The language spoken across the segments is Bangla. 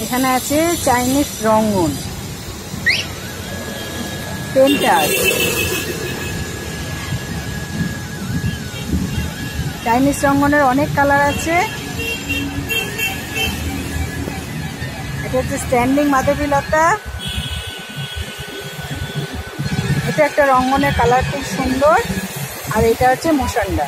এখানে আছে চাইনিজ রঙ্গন, পেন্টার, চাইনিজ রঙ্গনের অনেক কালার আছে। এটা হচ্ছে স্ট্যান্ডিং মাধবীলতা, এটা একটা রঙ্গনের কালার খুব সুন্দর। আর এটা হচ্ছে মোশান্ডা।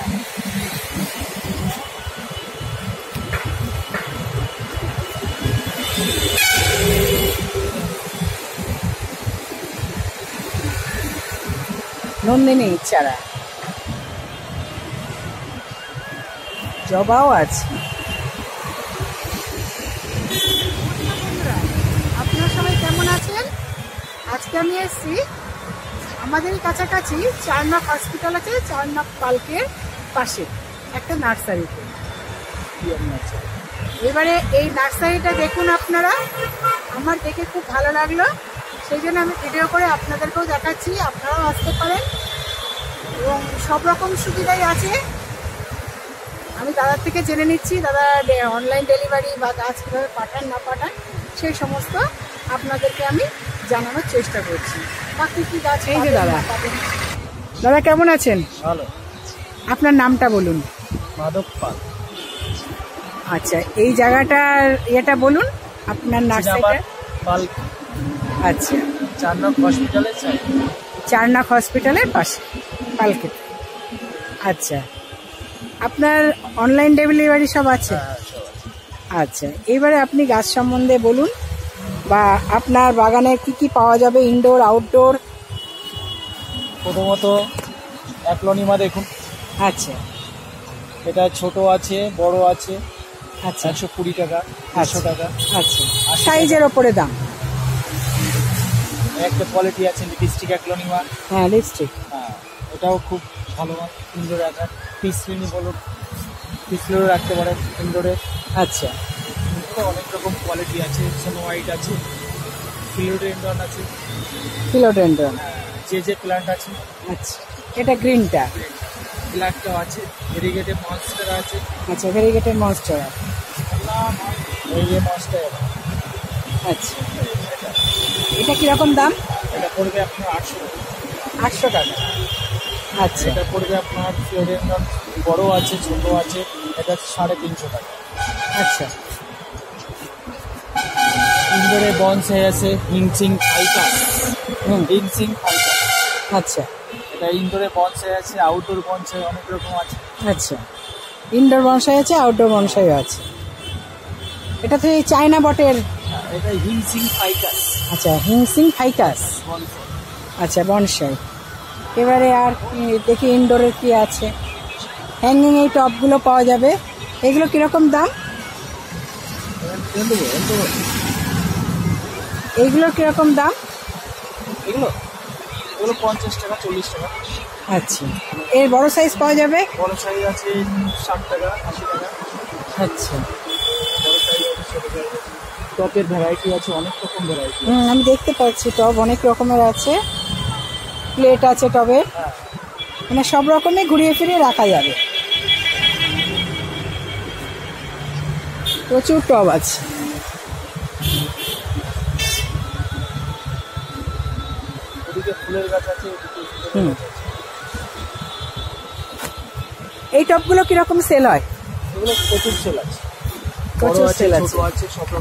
নন্দিনী চারা, জবাও আছে। আপনারা সবাই কেমন আছেন? আজকে আমি এসেছি আমাদের কাছাকাছি 4 নং হসপিটাল আছে, 4 নং পালকের পাশে একটা নার্সারিতে। এবারে এই নার্সারিটা দেখুন আপনারা, আমার দেখে খুব ভালো লাগলো, সেই জন্য আমি ভিডিও করে আপনাদেরকেও দেখাচ্ছি, আপনারাও আসতে পারেন এবং সব রকম সুবিধাই আছে। আমি দাদার থেকে জেনে নিচ্ছি দাদা অনলাইন ডেলিভারি বা গাছ কীভাবে পাঠান না পাঠান সেই সমস্ত আপনাদেরকে আমি জানানোর চেষ্টা করছি। বাকি কি গাছ এই যে দাদা। দাদা কেমন আছেন? ভালো। আপনার নামটা বলুন। মাধব পাল। আচ্ছা, এই জায়গাটার এটা বলুন আপনার নার্সারিটা। পাল। আচ্ছা, 4 নং হসপিটালের 4 নং হসপিটালের পাশে পালকে। আচ্ছা, আপনার অনলাইন ডেলিভারি সব আছে? আচ্ছা, এবারে আপনি গাছ সম্বন্ধে বলুন, বা আপনার বাগানে কি কি পাওয়া যাবে, ইনডোর আউটডোর। প্রথমত অ্যাগ্লোনিমা দেখুন। আচ্ছা, এটা ছোট আছে, বড় আছে। আচ্ছা, 120 টাকা, 500 টাকা। আচ্ছা, সাইজের ওপরে দাম। একটা কোয়ালিটি আছে লিপস্টিক অ্যাগ্লোনিমা। হ্যাঁ, লিপস্টিক। হ্যাঁ, এটাও খুব ভালো মান। ইনডোর রাখা পিসলিনি বলুন, পিসলেও রাখতে পারেন ইনডোরে। আচ্ছা, অনেক রকম কোয়ালিটি আছে। সোনো হোয়াইট আছে, ফিলোডেন্ড্রন আছে, ফিলোডেন্ড্রন, যে প্ল্যান্ট আছে। আচ্ছা, এটা গ্রিনটা। ব্ল্যাকটাও আছে, ভেরিগেটেড মনস্টার আছে। আচ্ছা, ভেরিগেটেড মনস্টার। এই যে মনস্টার। আচ্ছা, এটা কিরকম দাম? এটা পড়বে আপনার 800 টাকা। 800 টাকা। আচ্ছা, এটা পড়বে আপনার ফিলোডেন্ড্রন, বড় আছে, ছোট আছে। এটা 350 টাকা। আচ্ছা, ইনডোরে বনসাই আছে, হিংসিং ফাইকাস। হিংসিং ফাইকাস। আচ্ছা, এটা ইনডোরে বনসাই আছে, আউটডোর বনসাই অনেক রকম আছে। আচ্ছা, ইনডোর বনসাই আছে, আউটডোর বনসাই আছে। এটা তো এই চায়না বটের। এটা হিংসিং ফাইকাস। আচ্ছা, হিংসিং ফাইকাস। আচ্ছা, বনসাই। এবারে আর দেখি ইনডোরের কি আছে। হ্যাঙ্গিং এই টপগুলো পাওয়া যাবে, এগুলো কিরকম দাম? এইগুলোর কিরকম দাম? এগুলো 50 টাকা, 40 টাকা। আচ্ছা, এর বড় সাইজ পাওয়া যাবে? বড় সাইজ আছে 60 টাকা, 80 টাকা। আচ্ছা, টপের ভ্যারাইটি আছে, অনেক রকম ভ্যারাইটি। আমি দেখতে পাচ্ছি টব অনেক রকমের আছে, প্লেট আছে টবের। মানে সব রকমই ঘুরিয়ে ফিরিয়ে রাখা যাবে। প্রচুর টব আছে। ওদিকে ফুলের গাছ আছে, এই টবগুলো কিরকম সেল হয়? এগুলো প্রচুর সেল আছে। প্রচুর সেল আছে।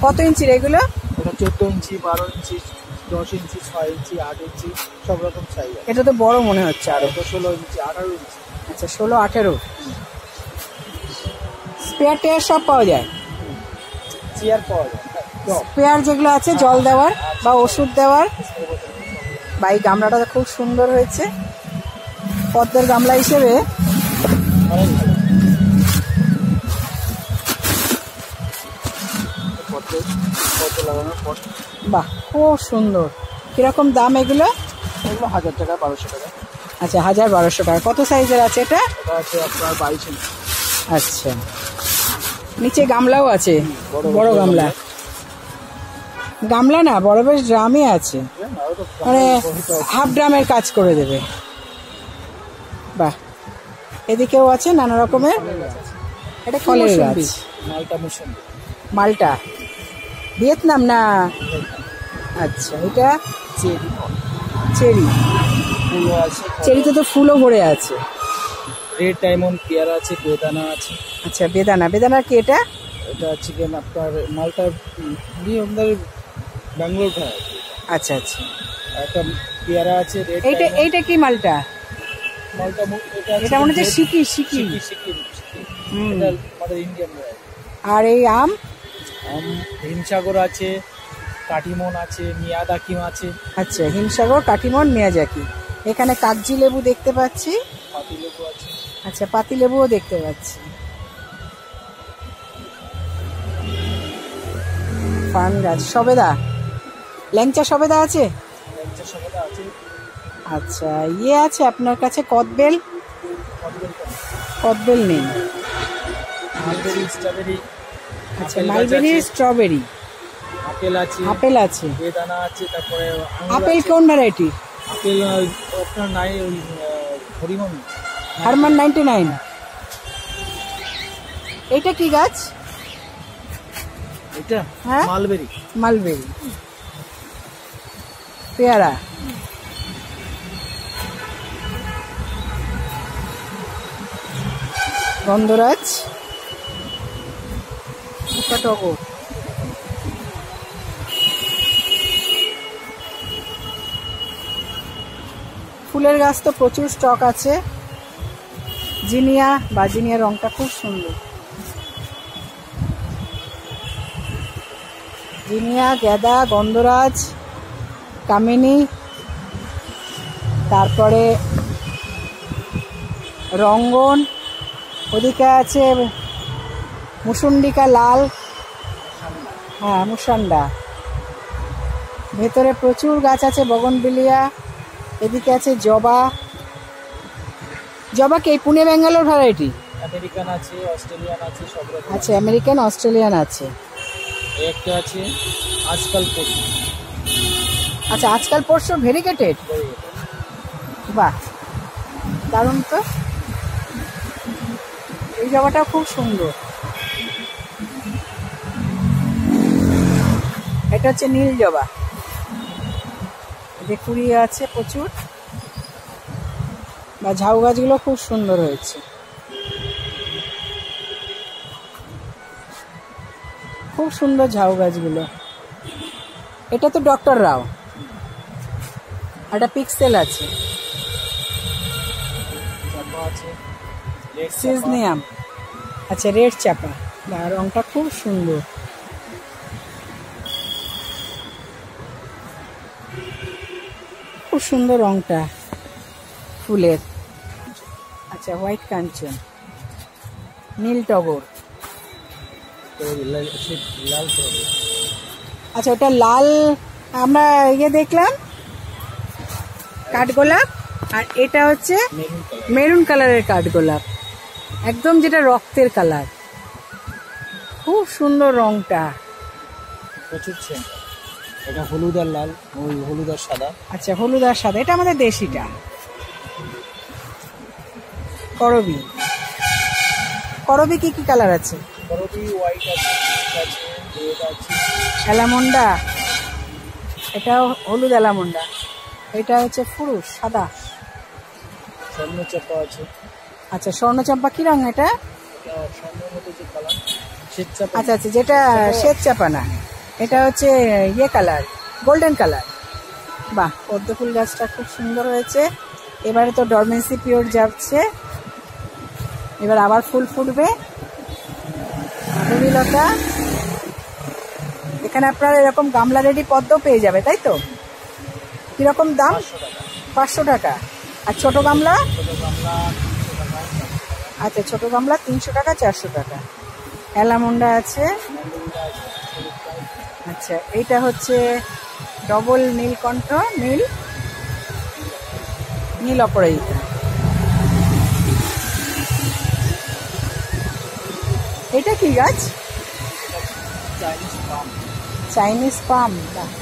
কত ইঞ্চির এগুলো? এটা 14 ইঞ্চি, 12 ইঞ্চি, 10 ইঞ্চি, 6 ইঞ্চি, 8 ইঞ্চি, সব রকম সাইজ আছে। এটা তো বড় মনে হচ্ছে আরো। 16 ইঞ্চি, 18 ইঞ্চি। আচ্ছা, 16, 18। স্পেয়ার টেয়ার সব পাওয়া যায়? চেয়ার পাওয়া যায়। স্পেয়ার যেগুলো আছে জল দেওয়ার বা ওষুধ দেওয়ার। বা এই গামলাটা খুব সুন্দর হয়েছে, পদ্মের গামলা হিসেবে। বাহ, খুব সুন্দর। কিরকম দাম এগুলো? এগুলো 1000 টাকা, 1200 টাকা। আচ্ছা, 1000-1200 টাকা। কত সাইজের আছে এটা? এটা আছে আপনার 22 ইঞ্চি। আচ্ছা, নিচে গামলাও আছে, বড় গামলা। গামলা না, বড় বেশ ড্রামই আছে, মানে হাফ ড্রামের কাজ করে দেবে। বাহ, এদিকেও আছে নানা রকমের। এটা ফলের গাছ। মালটা মুসম্বি। মালটা। ভিয়েতনাম না? আচ্ছা, এটা চেরি চেরি। ফুলও আছে, চেরিতে তো ফুলও ভরে আছে। রেড ডায়মন্ড পেয়ারা আছে, বেদানা আছে। আচ্ছা, বেদানা। বেদানা কি এটা? এটা হচ্ছে কি আপনার মালটা দিয়ে আমাদের ব্যাঙ্গালোর খায়। আচ্ছা আচ্ছা, একটা পেয়ারা আছে রেড। এইটা কি মালটা? মালটা এটা মনে হচ্ছে সিকিম। সিকিম। এটা আমাদের ইন্ডিয়ান। আর এই আম? হিমসাগর আছে, কাটিমন আছে, মিয়াদাকিম আছে। আচ্ছা, হিমসাগর, কাটিমন, মিয়াজাকি। এখানে কাগজি লেবু দেখতে পাচ্ছি। পাতিলেবু আছে। আচ্ছা, পাতি লেবুও দেখতে পাচ্ছি। পান গাছ, সবেদা, ল্যাংচা সবেদা আছে। ল্যাংচা সবেদা আছে। আচ্ছা, ইয়ে আছে আপনার কাছে কদবেল? কদবেল নেই। Mulberry, strawberry. আচ্ছা, মালবেরি, স্ট্রবেরি। আপেল আছে। আপেল আছে। বেদানা আছে। তারপরে আপেল কোন ভ্যারাইটি? আপেল আপনার নাই ওই হরিমন, হারমান 99। এইটা কি গাছ? এটা হ্যাঁ, মালবেরি। মালবেরি। পেয়ারা। গন্ধরাজ, টগর। ফুলের গাছ তো প্রচুর স্টক আছে। জিনিয়া, বা জিনিয়া রংটা খুব সুন্দর। জিনিয়া, গেঁদা, গন্ধরাজ, কামিনী, তারপরে রঙ্গন। ওদিকে আছে মুসুন্ডিকা লাল, হ্যাঁ মুসান্ডা। ভেতরে প্রচুর গাছ আছে, বগনভিলিয়া। এদিকে আছে জবা। জবা কি পুনে ব্যাঙ্গালোর ভ্যারাইটি? আমেরিকান আছে, অস্ট্রেলিয়ান আছে, সব রকম। আচ্ছা, আমেরিকান, অস্ট্রেলিয়ান আছে। একটা আছে আজকাল পরশু। আচ্ছা, আজকাল পরশু ভেরিগেটেড। বাহ, দারুণ তো। এই জবাটা খুব সুন্দর। এটা হচ্ছে নীল জবা। এতে কুড়ি আছে প্রচুর। বা ঝাউ গাছগুলো খুব সুন্দর হয়েছে। খুব সুন্দর ঝাউ গাছগুলো। এটা তো ডক্টর রাও। একটা পিক্সেল আছে। চাপা আছে, সিজনিয়াম। আচ্ছা, রেড চাপা। বা রংটা খুব সুন্দর। খুব সুন্দর রংটা ফুলের। আচ্ছা, হোয়াইট কাঞ্চন, নীল টগর। লাল করে। আচ্ছা, ওটা লাল। আমরা ইয়ে দেখলাম কাঠগোলাপ। আর এটা হচ্ছে মেরুন কালারের কাঠগোলাপ, একদম যেটা রক্তের কালার। খুব সুন্দর রংটা। প্রচুর সেন্ট। এটা হলুদ আর লাল, ওই হলুদ আর সাদা। আচ্ছা, হলুদ আর সাদা। এটা আমাদের দেশিটা। করবি। করবি কি কি কালার আছে? করবি হোয়াইট আছে, আছে রেড আছে। অ্যালামন্ডা, এটাও হলুদ অ্যালামন্ডা। এটা হচ্ছে ফুরুষ সাদা। স্বর্ণচাপা আছে। আচ্ছা, স্বর্ণচম্পা কি রং এটা? এটা স্বর্ণের মতো যে কালার, শ্বেতচাপা। আচ্ছা আচ্ছা, যেটা শ্বেত চাপা না, এটা হচ্ছে ইয়ে কালার, গোল্ডেন কালার। বাহ, পদ্ম ফুল গাছটা খুব সুন্দর হয়েছে। এবারে তো ডরমেন্সি পিরিয়ড যাচ্ছে, এবার আবার ফুল ফুটবে। মাধবীলতা। এখানে আপনারা এরকম গামলা রেডি পদ্ম পেয়ে যাবে, তাই তো? কিরকম দাম? 500 টাকা। আর ছোট গামলা? আচ্ছা, ছোট গামলা 300 টাকা, 400 টাকা। অ্যালামন্ডা আছে। আচ্ছা, এইটা হচ্ছে ডবল নীলকণ্ঠ, নীল নীল অপরাজিতা। এটা কি গাছ? চাইনিজ পাম।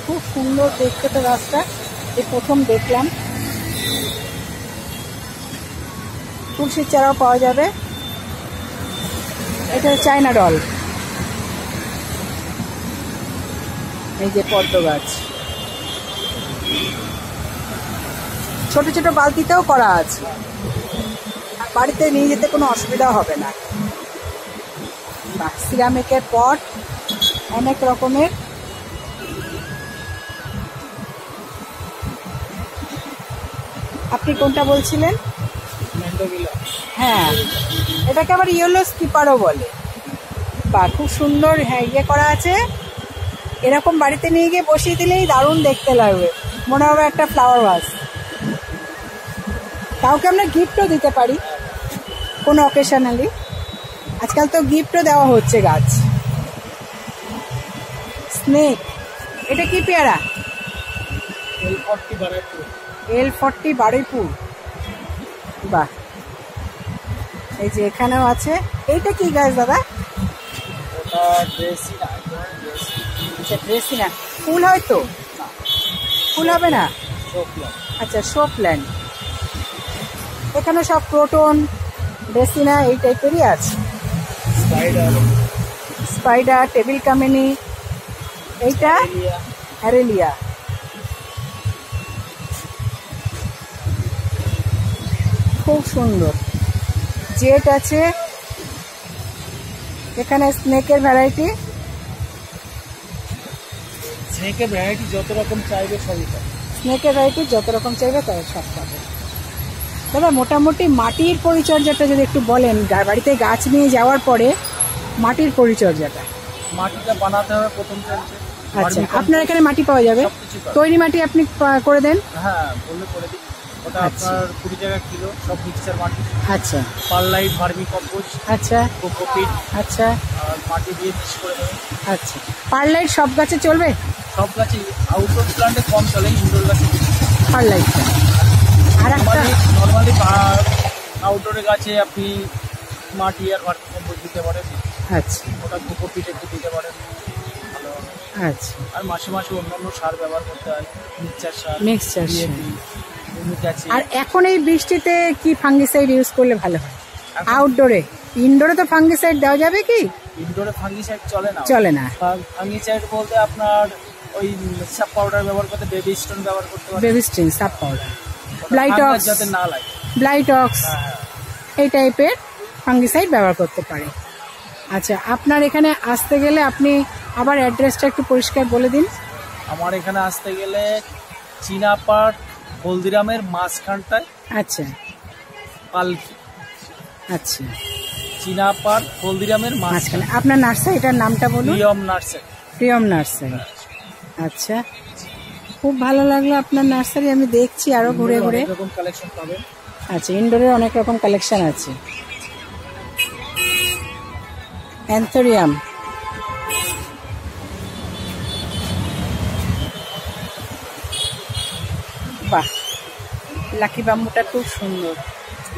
খুব সুন্দর দেখতে তো গাছটা, এই প্রথম দেখলাম। তুলসীর চারাও পাওয়া যাবে। এটা চায়না ডল। এই যে পদ্ম গাছ, ছোট ছোট বালতিতেও করা আছে, বাড়িতে নিয়ে যেতে কোনো অসুবিধা হবে না। সিরামিকের পট অনেক রকমের। আপনি কোনটা বলছিলেন? হ্যাঁ, এটাকে আবার ইয়েলো স্কিপারও বলে। বা খুব সুন্দর, হ্যাঁ, ইয়ে করা আছে। এরকম বাড়িতে নিয়ে গিয়ে বসিয়ে দিলেই দারুণ দেখতে লাগবে, মনে হবে একটা ফ্লাওয়ার ভাস। কাউকে আমরা গিফটও দিতে পারি কোনো অকেশনালি। আজকাল তো গিফটও দেওয়া হচ্ছে গাছ। স্নেক, এটা কি পেয়ারা? L40 বারুইপুর। বাহ, এই যে এখানেও আছে। এইটা কি গাছ দাদা? আচ্ছা, ড্রেসিনা। ফুল হয়তো? ফুল হবে না? আচ্ছা, শো প্ল্যান্ট। এখানে সব ক্রোটন, ড্রেসিনা এই টাইপেরই আছে। স্পাইডার, টেবিল কামিনী, এইটা অ্যারেলিয়া। খুব সুন্দর। জেট আছে এখানে। স্নেকের ভ্যারাইটি, স্নেকের ভ্যারাইটি যত রকম চাইবে সবই পাবে। স্নেকের ভ্যারাইটি যত রকম চাইবে তাই সব পাবে। দাদা, মোটামুটি মাটির পরিচর্যাটা যদি একটু বলেন, বাড়িতে গাছ নিয়ে যাওয়ার পরে মাটির পরিচর্যাটা। মাটিটা বানাতে হবে প্রথম চলছে। আচ্ছা, আপনার এখানে মাটি পাওয়া যাবে? তৈরি মাটি আপনি করে দেন? হ্যাঁ, বললে করে দিই। ওটা আপনার 20 টাকা কিলো, সব মিক্সচার মাটি। আচ্ছা, পারলাইট, ভার্মি কম্পোস্ট, আচ্ছা, কোকোপিট, আচ্ছা, আর মাটি দিয়ে মিক্স করে দেবেন। আচ্ছা। পারলাইট সব গাছে চলবে? সব গাছে, আউটডোর প্ল্যান্টে কম চলে, ইনডোর গাছে পারলাইট। আর একটা নর্মালি আউটডোরে গাছে আপনি মাটি আর ভার্মি কম্পোস্ট দিতে পারেন। আচ্ছা, ওটা কোকোপিট একটু দিতে পারেন, ভালো হবে। আচ্ছা। আর মাসে মাসে অন্যান্য সার ব্যবহার করতে হয়, মিক্সচার সার। আর এখন এই বৃষ্টিতে কি ফাঙ্গিসাইড ইউজ করলে ভালো হয় আউটডোরে? ইনডোরে তো ফাঙ্গিসাইড দেওয়া যাবে কি? ইনডোরে ফাঙ্গিসাইড চলে না। চলে না। ফাঙ্গিসাইড বলতে আপনার ওই সাব পাউডার ব্যবহার করতে, বেবি স্টোন ব্যবহার করতে পারেন। Baby stone, sub powder, Blitox, যাতে না লাগে, ব্লাইটক্স এই টাইপের ফাঙ্গিসাইড ব্যবহার করতে পারে। আচ্ছা, আপনার এখানে আসতে গেলে আপনি আবার অ্যাড্রেসটা একটু পরিষ্কার বলে দিন। আমার এখানে আসতে গেলে চীনাপাট হলদিরামের মাঝখানটায়। আচ্ছা, পালকি। আচ্ছা, চীনাপাট হলদিরামের মাঝখানে। আপনার নার্সারিটার নামটা বলুন। প্রিয়ম নার্সারি। প্রিয়ম নার্সারি। আচ্ছা, খুব ভালো লাগলো আপনার নার্সারি। আমি দেখছি আরো ঘুরে ঘুরে। অনেক রকম কালেকশন পাবেন। আচ্ছা, ইনডোরের অনেক রকম কালেকশন আছে। অ্যান্থোরিয়াম, বাহ, লাকি বাম্বুটা খুব সুন্দর।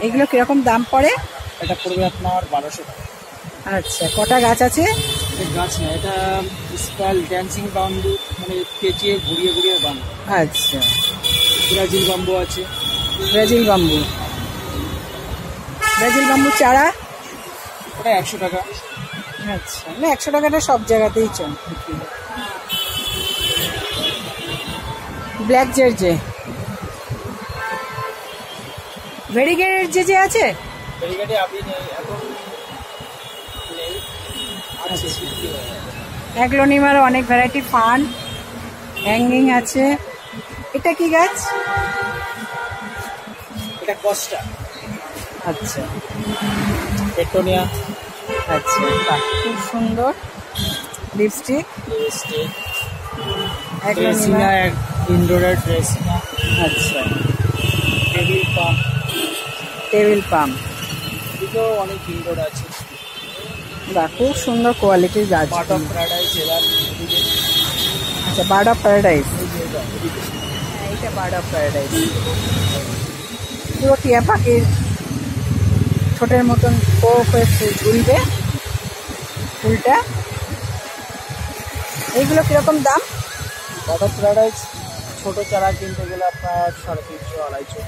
এগুলো কিরকম দাম পড়ে? এটা পড়বে আপনার 1200 টাকা। আচ্ছা, কটা গাছ আছে? গাছ না, এটা স্পাল ড্যান্সিং বাম্বু, মানে পেঁচিয়ে ঘুরিয়ে ঘুরিয়ে বাম্বু। আচ্ছা, ব্রাজিল বাম্বু আছে। Brazil bamboo. ব্রাজিল বাম্বু চারা ওটা 100 টাকা। আচ্ছা, না 100 টাকাটা সব জায়গাতেই চল। ব্ল্যাক জারজে, ভেরিগেটেড যে আছে? ভেরিগেটে আপনি এখন নেই, আছে। অ্যাগ্লোনিমার অনেক ভ্যারাইটি, ফান, হ্যাঙ্গিং আছে। এটা কি গাছ? এটা কস্টা। আচ্ছা, পেট্রোনিয়া। আচ্ছা, বাহ, খুব সুন্দর। লিপস্টিক, ড্রেসিনা, ইনডোরের ড্রেসিনা। আচ্ছা, টেবিল পাম। টেবিল পাম, এদিকেও অনেক ইনডোর আছে। বাহ, খুব সুন্দর কোয়ালিটির গাছ। Bird of paradise. আচ্ছা, বার্ড অফ প্যারাডাইস। এইটা বার্ড অফ প্যারাডাইস। পুরো টিয়া পাখির ছোটের মতন কোপ হয়ে ঝুলবে ফুলটা। এইগুলো কিরকম দাম? বার্ড অফ প্যারাডাইস ছোট চারা কিনতে গেলে আপনার 350 250,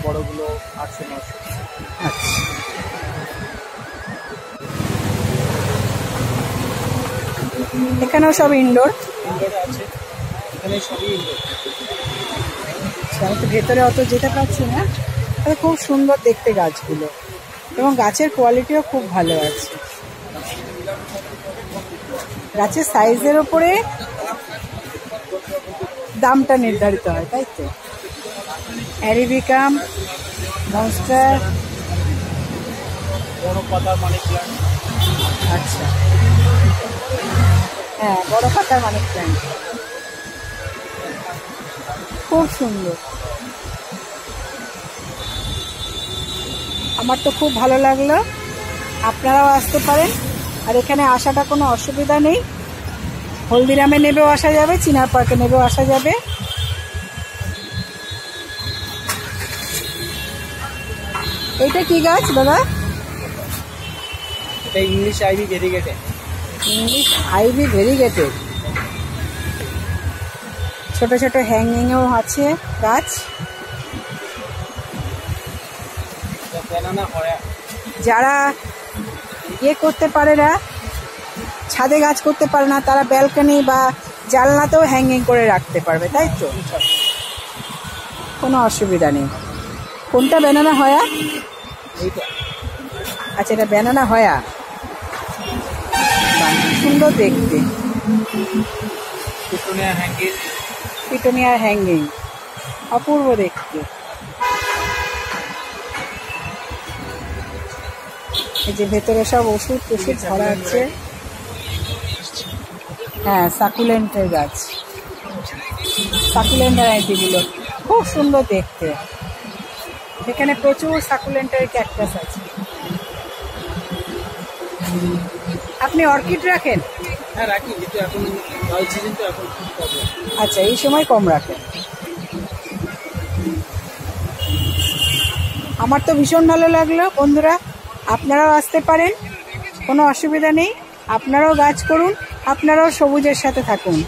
বড়গুলো 800 900। আচ্ছা, এখানেও সব ইনডোর। ইনডোরে আছে, এখানে সবই ইনডোর। আমি তো ভেতরে অত যেতে পারছি না। তবে খুব সুন্দর দেখতে গাছগুলো, এবং গাছের কোয়ালিটিও খুব ভালো আছে। গাছের সাইজের ওপরে দামটা নির্ধারিত হয়, তাই তো? অ্যারাবিকাম, মনস্টার, বড় পাতার মানি প্ল্যান্ট। আচ্ছা, হ্যাঁ, বড় পাতার মানি প্ল্যান্ট খুব সুন্দর। আমার তো খুব ভালো লাগলো। আপনারাও আসতে পারেন, আর এখানে আসাটা কোনো অসুবিধা নেই। হলদিরামে নেবেও আসা যাবে, চিনার পার্কে নেবেও আসা যাবে। এইটা কি গাছ দাদা? এটা English ivy variegated. English ivy variegated. ছোট ছোট হ্যাঙ্গিংও আছে গাছ। ব্যানানা হয়া। যারা ইয়ে করতে পারে না, ছাদে গাছ করতে পারে না, তারা ব্যালকনি বা জানলাতেও হ্যাঙ্গিং করে রাখতে পারবে, তাই তো? কোনো অসুবিধা নেই। কোনটা ব্যানানা হয়া? এইটা আচ্ছা, এটা ব্যানানা হয়া। বাহ, সুন্দর দেখতে। Petunia hanging. পিটুনিয়ার হ্যাঙ্গিং অপূর্ব দেখতে। এই যে ভেতরে সব ওষুধ ভরা আছে। হ্যাঁ, সাকুলেন্টের গাছ, সাকুলেন্ট ভ্যারাইটিগুলো খুব সুন্দর দেখতে। এখানে প্রচুর সাকুলেন্টের ক্যাকটাস আছে। আপনি অর্কিড রাখেন? হ্যাঁ রাখি, কিন্তু এখন লাল সিজন তো, এখন খুব প্রবলেম। আচ্ছা, এই সময় কম রাখেন। আমার তো ভীষণ ভালো লাগলো। বন্ধুরা, আপনারাও আসতে পারেন, কোনো অসুবিধা নেই। আপনারাও গাছ করুন, আপনারাও সবুজের সাথে থাকুন।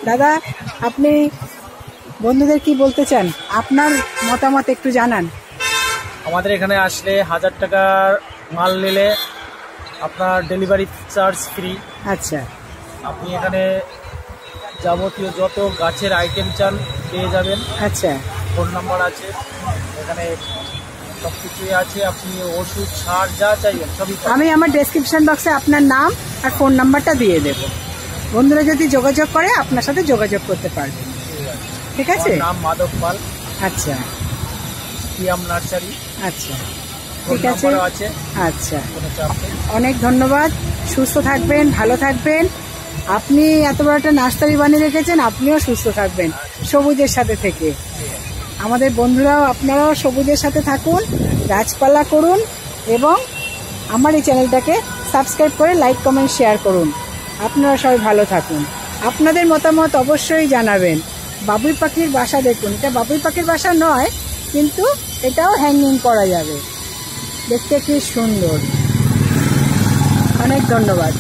দাদা, আপনি বন্ধুদের কি বলতে চান? আপনার মতামত একটু জানান। আমাদের এখানে আসলে 1000 টাকার মাল নিলে আপনার ডেলিভারি চার্জ ফ্রি। আচ্ছা, আপনি এখানে যাবতীয় যত গাছের আইটেম চান পেয়ে যাবেন। আচ্ছা, ফোন নাম্বার আছে, এখানে সব কিছুই আছে। আপনি ওষুধ, সার যা চাইবেন সবই পাবেন। আমি আমার ডেসক্রিপশন বক্সে আপনার নাম আর ফোন নাম্বারটা দিয়ে দেব। বন্ধুরা যদি যোগাযোগ করে আপনার সাথে যোগাযোগ করতে পারবে। ঠিক আছে? আমার নাম মাধব পাল, আচ্ছা, পিয়াম নার্সারি। আচ্ছা, ফোন ঠিক আছে। নাম্বারও আছে, আচ্ছা, কোনো চাপ নেই। অনেক ধন্যবাদ। সুস্থ থাকবেন, ভালো থাকবেন। আপনি এত বড় একটা নার্সারি বানিয়ে রেখেছেন, আপনিও সুস্থ থাকবেন সবুজের সাথে থেকে। আমাদের বন্ধুরাও, আপনারাও সবুজের সাথে থাকুন, গাছপালা করুন, এবং আমার এই চ্যানেলটাকে সাবস্ক্রাইব করে লাইক, কমেন্ট, শেয়ার করুন। আপনারা সবাই ভালো থাকুন। আপনাদের মতামত অবশ্যই জানাবেন। বাবুই পাখির বাসা দেখুন। এটা বাবুই পাখির বাসা নয়, কিন্তু এটাও হ্যাঙ্গিং করা যাবে। দেখতে কি সুন্দর। অনেক ধন্যবাদ।